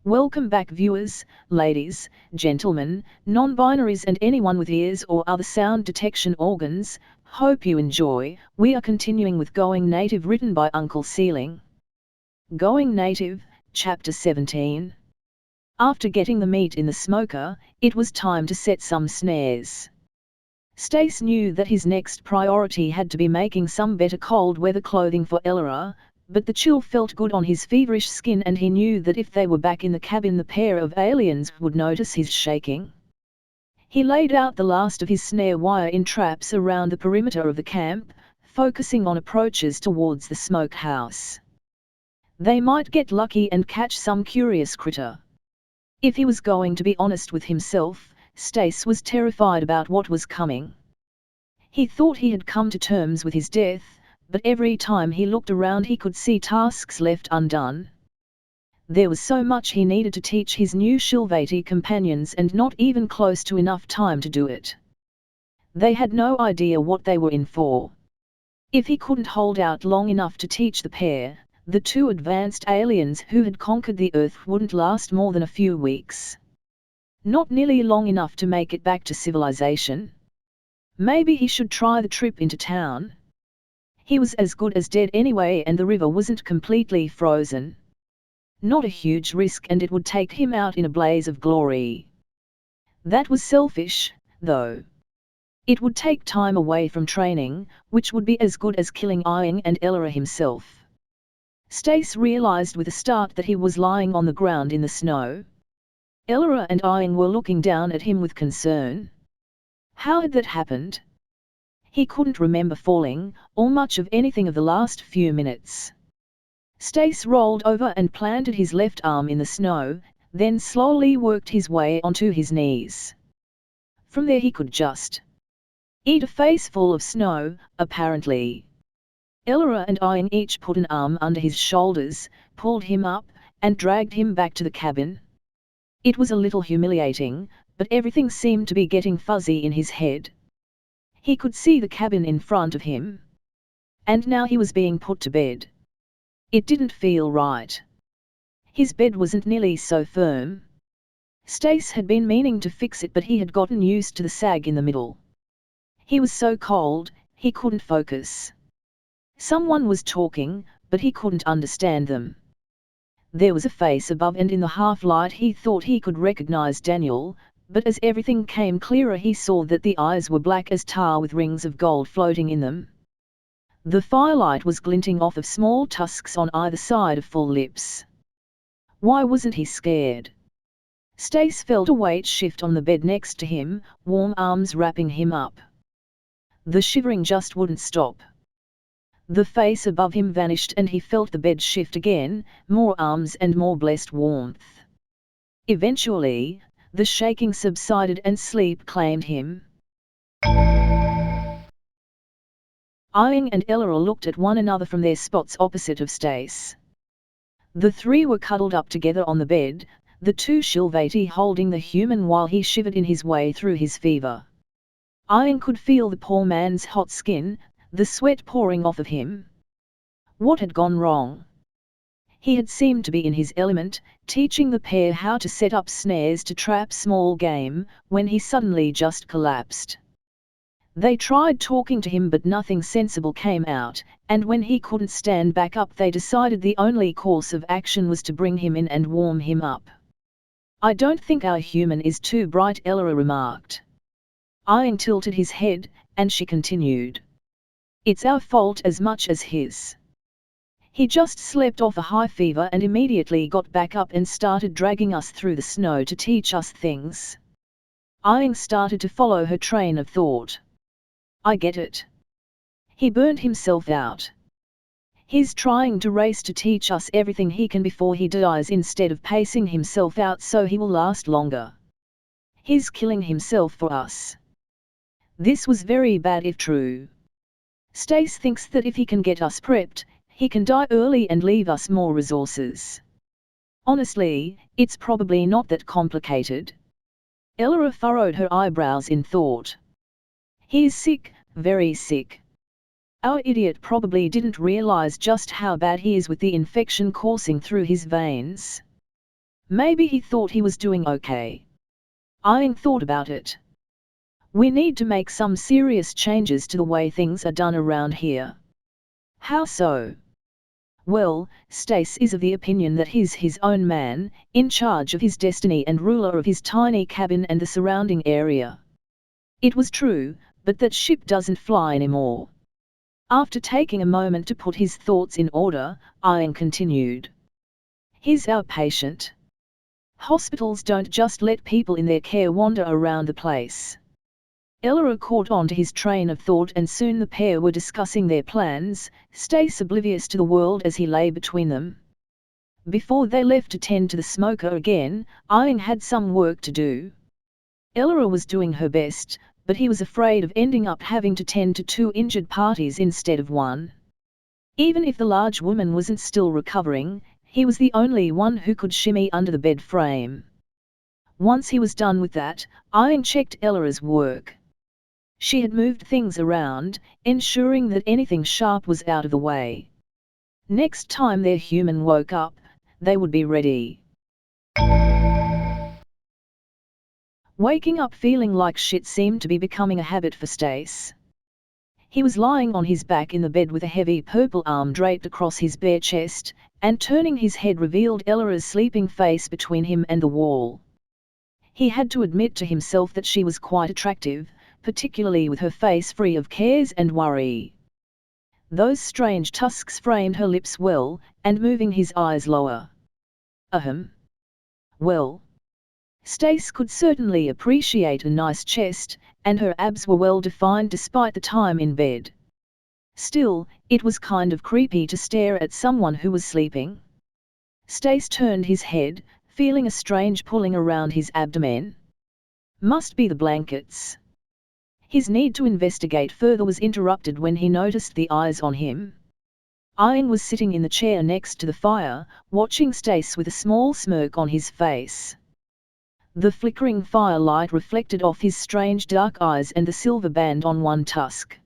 Welcome back viewers, ladies, gentlemen, non-binaries and anyone with ears or other sound detection organs. Hope you enjoy. We are continuing with Going Native, written by Uncle Sealing. Going Native, Chapter 17. After getting the meat in the smoker, it was time to set some snares. Stace knew that his next priority had to be making some better cold weather clothing for Ellora, but the chill felt good on his feverish skin and he knew that if they were back in the cabin the pair of aliens would notice his shaking. He laid out the last of his snare wire in traps around the perimeter of the camp, focusing on approaches towards the smokehouse. They might get lucky and catch some curious critter. If he was going to be honest with himself, Stace was terrified about what was coming. He thought he had come to terms with his death, but every time he looked around he could see tasks left undone. There was so much he needed to teach his new Shilvati companions and not even close to enough time to do it. They had no idea what they were in for. If he couldn't hold out long enough to teach the pair, the two advanced aliens who had conquered the Earth wouldn't last more than a few weeks. Not nearly long enough to make it back to civilization. Maybe he should try the trip into town. He was as good as dead anyway and the river wasn't completely frozen. Not a huge risk and it would take him out in a blaze of glory. That was selfish, though. It would take time away from training, which would be as good as killing Iing and Ellora himself. Stace realized with a start that he was lying on the ground in the snow. Ellora and Iing were looking down at him with concern. How had that happened? He couldn't remember falling, or much of anything of the last few minutes. Stace rolled over and planted his left arm in the snow, then slowly worked his way onto his knees. From there he could just eat a face full of snow, apparently. Ellora and Iing each put an arm under his shoulders, pulled him up, and dragged him back to the cabin. It was a little humiliating, but everything seemed to be getting fuzzy in his head. He could see the cabin in front of him. And now he was being put to bed. It didn't feel right. His bed wasn't nearly so firm. Stace had been meaning to fix it but he had gotten used to the sag in the middle. He was so cold, he couldn't focus. Someone was talking, but he couldn't understand them. There was a face above and in the half-light he thought he could recognize Daniel, but as everything came clearer he saw that the eyes were black as tar with rings of gold floating in them. The firelight was glinting off of small tusks on either side of full lips. Why wasn't he scared? Stace felt a weight shift on the bed next to him, warm arms wrapping him up. The shivering just wouldn't stop. The face above him vanished and he felt the bed shift again, more arms and more blessed warmth. Eventually, the shaking subsided and sleep claimed him. Iing and Ellora looked at one another from their spots opposite of Stace. The three were cuddled up together on the bed, the two Shilvati holding the human while he shivered in his way through his fever. Iing could feel the poor man's hot skin, the sweat pouring off of him. What had gone wrong? He had seemed to be in his element, teaching the pair how to set up snares to trap small game, when he suddenly just collapsed. They tried talking to him but nothing sensible came out, and when he couldn't stand back up they decided the only course of action was to bring him in and warm him up. I don't think our human is too bright, Ellora remarked. Iing tilted his head, and she continued. It's our fault as much as his. He just slept off a high fever and immediately got back up and started dragging us through the snow to teach us things. Iing started to follow her train of thought. I get it. He burned himself out. He's trying to race to teach us everything he can before he dies instead of pacing himself out so he will last longer. He's killing himself for us. This was very bad if true. Stace thinks that if he can get us prepped, he can die early and leave us more resources. Honestly, it's probably not that complicated. Ellora furrowed her eyebrows in thought. He's sick, very sick. Our idiot probably didn't realize just how bad he is with the infection coursing through his veins. Maybe he thought he was doing okay. Ian thought about it. We need to make some serious changes to the way things are done around here. How so? Well, Stace is of the opinion that he's his own man, in charge of his destiny and ruler of his tiny cabin and the surrounding area. It was true, but that ship doesn't fly anymore. After taking a moment to put his thoughts in order, Ian continued. He's our patient. Hospitals don't just let people in their care wander around the place. Ella caught on to his train of thought, and soon the pair were discussing their plans, Stace oblivious to the world as he lay between them. Before they left to tend to the smoker again, Ian had some work to do. Ella was doing her best, but he was afraid of ending up having to tend to two injured parties instead of one. Even if the large woman wasn't still recovering, he was the only one who could shimmy under the bed frame. Once he was done with that, Ian checked Ella's work. She had moved things around, ensuring that anything sharp was out of the way. Next time their human woke up, they would be ready. Waking up feeling like shit seemed to be becoming a habit for Stace. He was lying on his back in the bed with a heavy purple arm draped across his bare chest, and turning his head revealed Ella's sleeping face between him and the wall. He had to admit to himself that she was quite attractive, particularly with her face free of cares and worry. Those strange tusks framed her lips well, and moving his eyes lower. Ahem. Well. Stace could certainly appreciate a nice chest, and her abs were well defined despite the time in bed. Still, it was kind of creepy to stare at someone who was sleeping. Stace turned his head, feeling a strange pulling around his abdomen. Must be the blankets. His need to investigate further was interrupted when he noticed the eyes on him. Ian was sitting in the chair next to the fire, watching Stace with a small smirk on his face. The flickering firelight reflected off his strange dark eyes and the silver band on one tusk.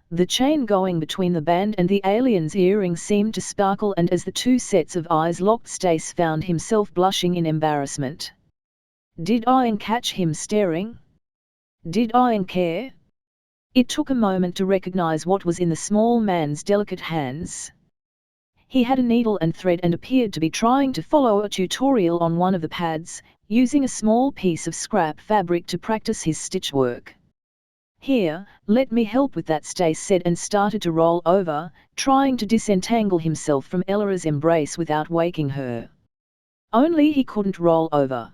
The chain going between the band and the alien's earring seemed to sparkle, and as the two sets of eyes locked, Stace found himself blushing in embarrassment. Did Ian catch him staring? Did Ian care? It took a moment to recognize what was in the small man's delicate hands. He had a needle and thread and appeared to be trying to follow a tutorial on one of the pads, using a small piece of scrap fabric to practice his stitch work. Here, let me help with that, Stace said, and started to roll over, trying to disentangle himself from Ella's embrace without waking her. Only he couldn't roll over.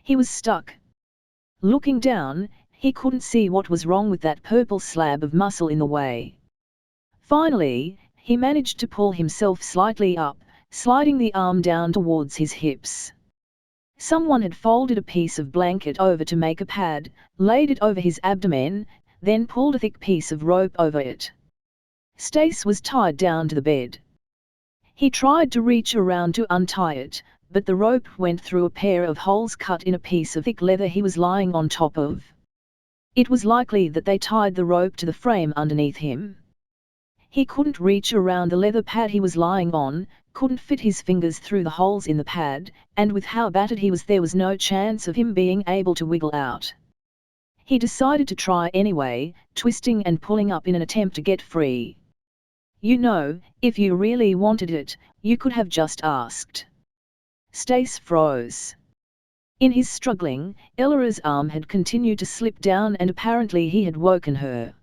He was stuck. Looking down, he couldn't see what was wrong with that purple slab of muscle in the way. Finally, he managed to pull himself slightly up, sliding the arm down towards his hips. Someone had folded a piece of blanket over to make a pad, laid it over his abdomen, then pulled a thick piece of rope over it. Stace was tied down to the bed. He tried to reach around to untie it, but the rope went through a pair of holes cut in a piece of thick leather he was lying on top of. It was likely that they tied the rope to the frame underneath him. He couldn't reach around the leather pad he was lying on, couldn't fit his fingers through the holes in the pad, and with how battered he was, there was no chance of him being able to wiggle out. He decided to try anyway, twisting and pulling up in an attempt to get free. You know, if you really wanted it, you could have just asked. Stace froze. In his struggling, Ella's arm had continued to slip down, and apparently he had woken her.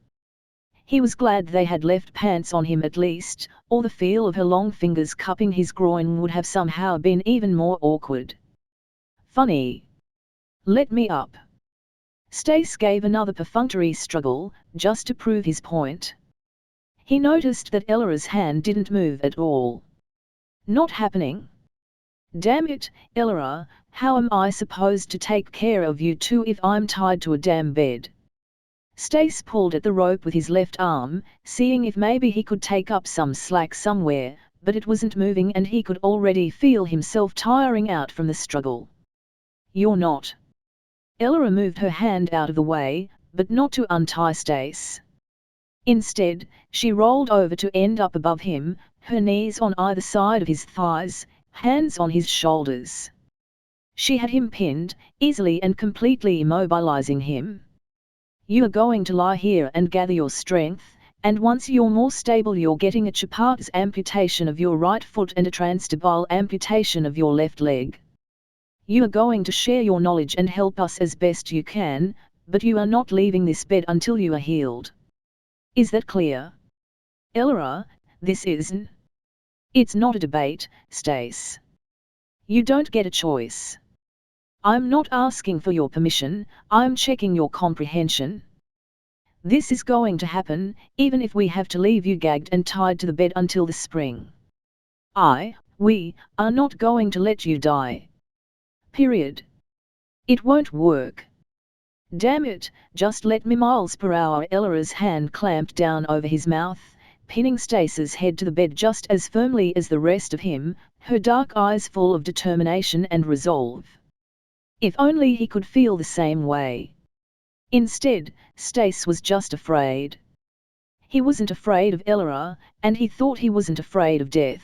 He was glad they had left pants on him at least, or the feel of her long fingers cupping his groin would have somehow been even more awkward. Funny. Let me up. Stace gave another perfunctory struggle, just to prove his point. He noticed that Ella's hand didn't move at all. Not happening. Damn it, Ella, how am I supposed to take care of you two if I'm tied to a damn bed? Stace pulled at the rope with his left arm, seeing if maybe he could take up some slack somewhere, but it wasn't moving, and he could already feel himself tiring out from the struggle. You're not. Ella moved her hand out of the way, but not to untie Stace. Instead, she rolled over to end up above him, her knees on either side of his thighs, hands on his shoulders. She had him pinned, easily and completely immobilizing him. You are going to lie here and gather your strength, and once you're more stable you're getting a Chapar's amputation of your right foot and a transtable amputation of your left leg. You are going to share your knowledge and help us as best you can, but you are not leaving this bed until you are healed. Is that clear? Elora, this isn't. It's not a debate, Stace. You don't get a choice. I'm not asking for your permission, I'm checking your comprehension. This is going to happen, even if we have to leave you gagged and tied to the bed until the spring. We are not going to let you die. Period. It won't work. Damn it, just let me miles per hour. Elora's hand clamped down over his mouth, pinning Stace's head to the bed just as firmly as the rest of him, her dark eyes full of determination and resolve. If only he could feel the same way. Instead, Stace was just afraid. He wasn't afraid of Elora, and he thought he wasn't afraid of death.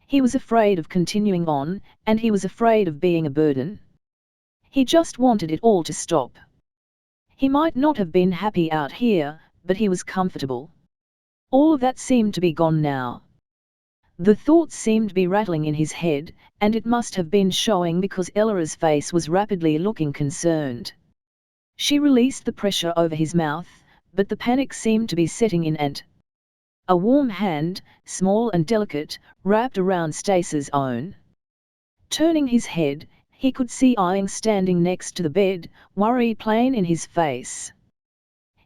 He was afraid of continuing on, and he was afraid of being a burden. He just wanted it all to stop. He might not have been happy out here, but he was comfortable. All of that seemed to be gone now. The thoughts seemed to be rattling in his head, and it must have been showing because Elora's face was rapidly looking concerned. She released the pressure over his mouth, but the panic seemed to be setting in and a warm hand, small and delicate, wrapped around Stace's own. Turning his head, he could see Iing standing next to the bed, worry plain in his face.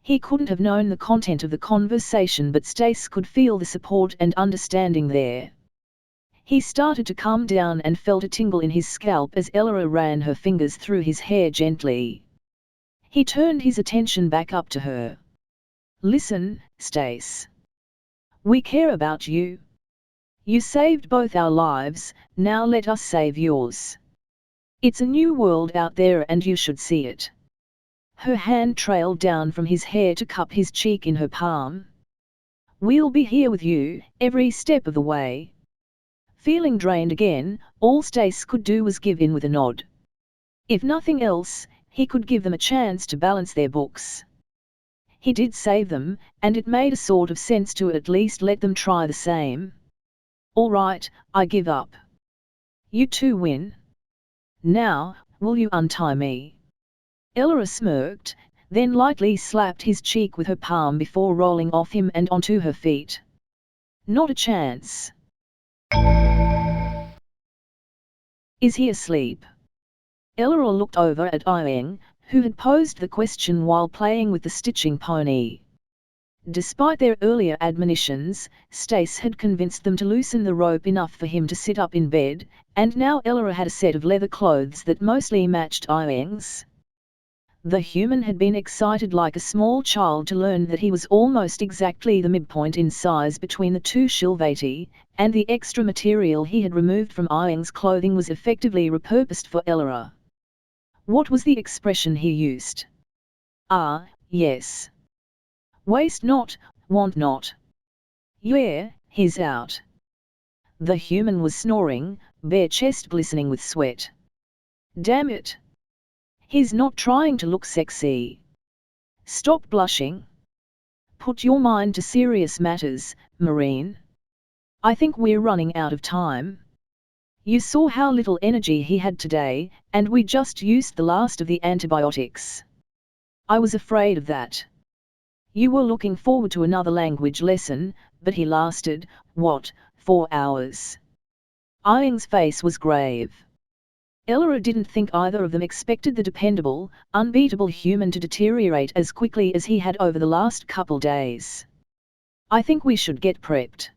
He couldn't have known the content of the conversation, but Stace could feel the support and understanding there. He started to calm down and felt a tingle in his scalp as Elora ran her fingers through his hair gently. He turned his attention back up to her. Listen, Stace. We care about you. You saved both our lives, now let us save yours. It's a new world out there and you should see it. Her hand trailed down from his hair to cup his cheek in her palm. We'll be here with you, every step of the way. Feeling drained again, all Stace could do was give in with a nod. If nothing else, he could give them a chance to balance their books. He did save them, and it made a sort of sense to at least let them try the same. All right, I give up. You two win. Now, will you untie me? Elora smirked, then lightly slapped his cheek with her palm before rolling off him and onto her feet. Not a chance. Is he asleep? Elora looked over at Iing, who had posed the question while playing with the stitching pony. Despite their earlier admonitions, Stace had convinced them to loosen the rope enough for him to sit up in bed, and now Elora had a set of leather clothes that mostly matched Iing's. The human had been excited like a small child to learn that he was almost exactly the midpoint in size between the two Shilvati, and the extra material he had removed from Iing's clothing was effectively repurposed for Elora. What was the expression he used? Ah, yes. Waste not, want not. Yeah, he's out. The human was snoring, bare chest glistening with sweat. Damn it. He's not trying to look sexy. Stop blushing. Put your mind to serious matters, Marine. I think we're running out of time. You saw how little energy he had today, and we just used the last of the antibiotics. I was afraid of that. You were looking forward to another language lesson, but he lasted, 4 hours? Iing's face was grave. Elora didn't think either of them expected the dependable, unbeatable human to deteriorate as quickly as he had over the last couple days. I think we should get prepped.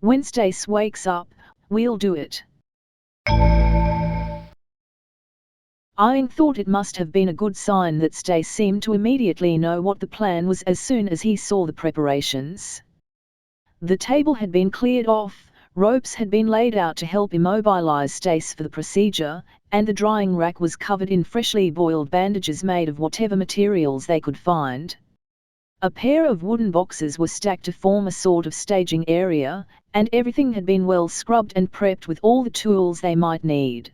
When Stace wakes up, we'll do it. Iing thought it must have been a good sign that Stace seemed to immediately know what the plan was as soon as he saw the preparations. The table had been cleared off, ropes had been laid out to help immobilize Stace for the procedure, and the drying rack was covered in freshly boiled bandages made of whatever materials they could find. A pair of wooden boxes were stacked to form a sort of staging area, and everything had been well scrubbed and prepped with all the tools they might need.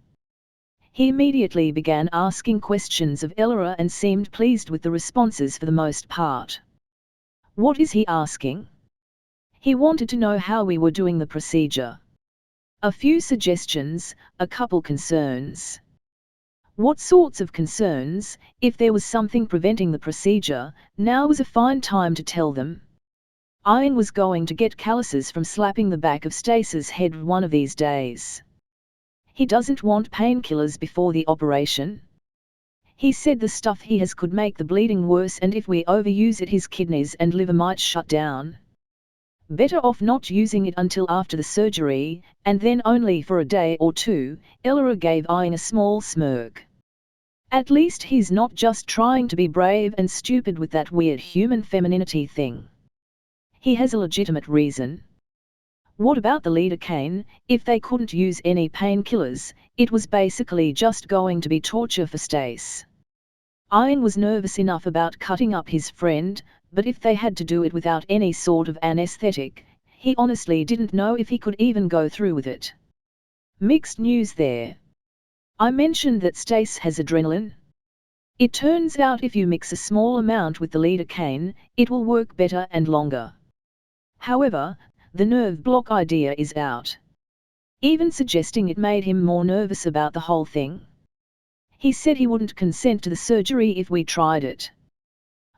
He immediately began asking questions of Ella and seemed pleased with the responses for the most part. What is he asking? He wanted to know how we were doing the procedure. A few suggestions, a couple concerns. What sorts of concerns? If there was something preventing the procedure, now was a fine time to tell them. Ian was going to get calluses from slapping the back of Stace's head one of these days. He doesn't want painkillers before the operation. He said the stuff he has could make the bleeding worse, and if we overuse it his kidneys and liver might shut down. Better off not using it until after the surgery, and then only for a day or two. Ella gave Ian a small smirk. At least he's not just trying to be brave and stupid with that weird human femininity thing. He has a legitimate reason. What about the lidocaine? If they couldn't use any painkillers, it was basically just going to be torture for Stace. Ian was nervous enough about cutting up his friend, but if they had to do it without any sort of anesthetic, he honestly didn't know if he could even go through with it. Mixed news there. I mentioned that Stace has adrenaline. It turns out if you mix a small amount with the lidocaine, it will work better and longer. However, the nerve block idea is out. Even suggesting it made him more nervous about the whole thing. He said he wouldn't consent to the surgery if we tried it.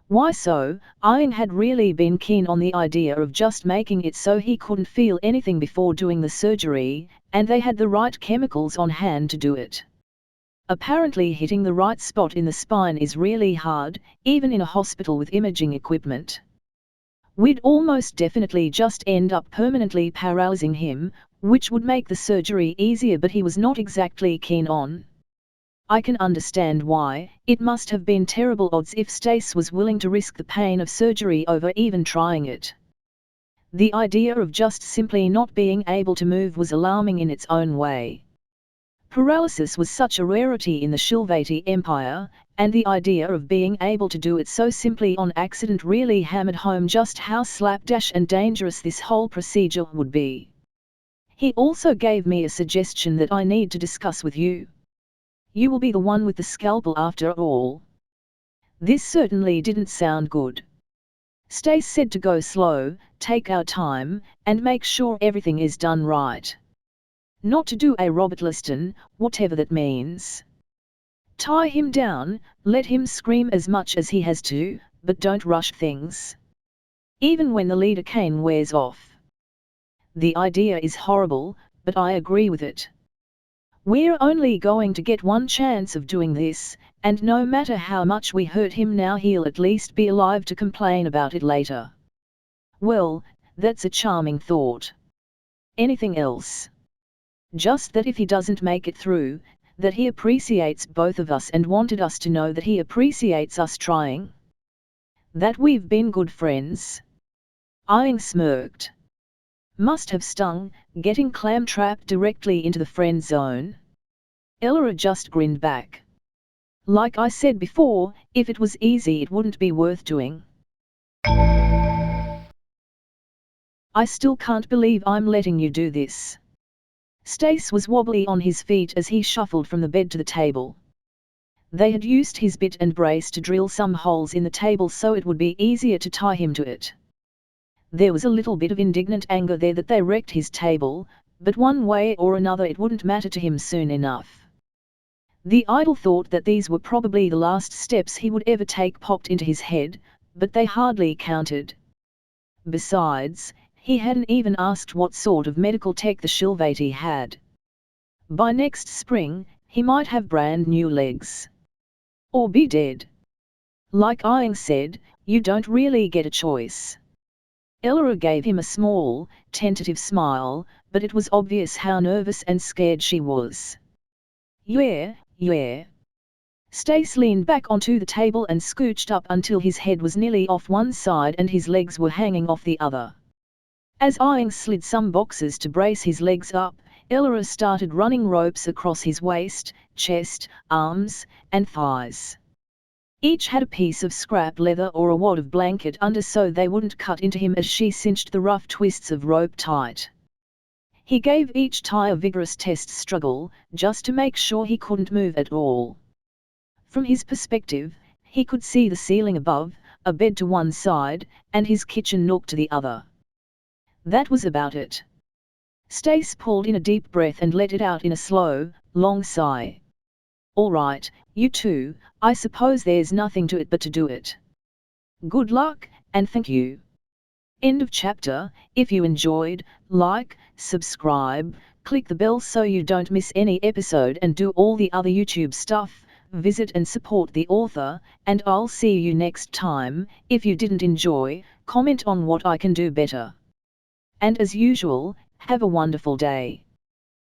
Why so? Ian had really been keen on the idea of just making it so he couldn't feel anything before doing the surgery, and they had the right chemicals on hand to do it. Apparently hitting the right spot in the spine is really hard, even in a hospital with imaging equipment. We'd almost definitely just end up permanently paralyzing him, which would make the surgery easier, but he was not exactly keen on. I can understand why. It must have been terrible odds if Stace was willing to risk the pain of surgery over even trying it. The idea of just simply not being able to move was alarming in its own way. Paralysis was such a rarity in the Shilvati Empire, and the idea of being able to do it so simply on accident really hammered home just how slapdash and dangerous this whole procedure would be. He also gave me a suggestion that I need to discuss with you. You will be the one with the scalpel after all. This certainly didn't sound good. Stace said to go slow, take our time, and make sure everything is done right. Not to do a Robert Liston, whatever that means. Tie him down, let him scream as much as he has to, but don't rush things. Even when the lidocaine wears off. The idea is horrible, but I agree with it. We're only going to get one chance of doing this, and no matter how much we hurt him now, he'll at least be alive to complain about it later. Well, that's a charming thought. Anything else? Just that if he doesn't make it through, that he appreciates both of us and wanted us to know that he appreciates us trying. That we've been good friends. Ian smirked. Must have stung, getting clam-trapped directly into the friend zone. Ella just grinned back. Like I said before, if it was easy it wouldn't be worth doing. I still can't believe I'm letting you do this. Stace was wobbly on his feet as he shuffled from the bed to the table. They had used his bit and brace to drill some holes in the table so it would be easier to tie him to it. There was a little bit of indignant anger there that they wrecked his table, but one way or another it wouldn't matter to him soon enough. The idle thought that these were probably the last steps he would ever take popped into his head, but they hardly counted. Besides, he hadn't even asked what sort of medical tech the Shilvati had. By next spring, he might have brand new legs. Or be dead. Like Ian said, you don't really get a choice. Ella gave him a small, tentative smile, but it was obvious how nervous and scared she was. Yeah. Stace leaned back onto the table and scooched up until his head was nearly off one side and his legs were hanging off the other. As Ian slid some boxes to brace his legs up, Ella started running ropes across his waist, chest, arms, and thighs. Each had a piece of scrap leather or a wad of blanket under so they wouldn't cut into him as she cinched the rough twists of rope tight. He gave each tie a vigorous test struggle, just to make sure he couldn't move at all. From his perspective, he could see the ceiling above, a bed to one side, and his kitchen nook to the other. That was about it. Stace pulled in a deep breath and let it out in a slow, long sigh. All right, you two, I suppose there's nothing to it but to do it. Good luck, and thank you. End of chapter. If you enjoyed, like, subscribe, click the bell so you don't miss any episode and do all the other YouTube stuff, visit and support the author, and I'll see you next time. If you didn't enjoy, comment on what I can do better. And as usual, have a wonderful day.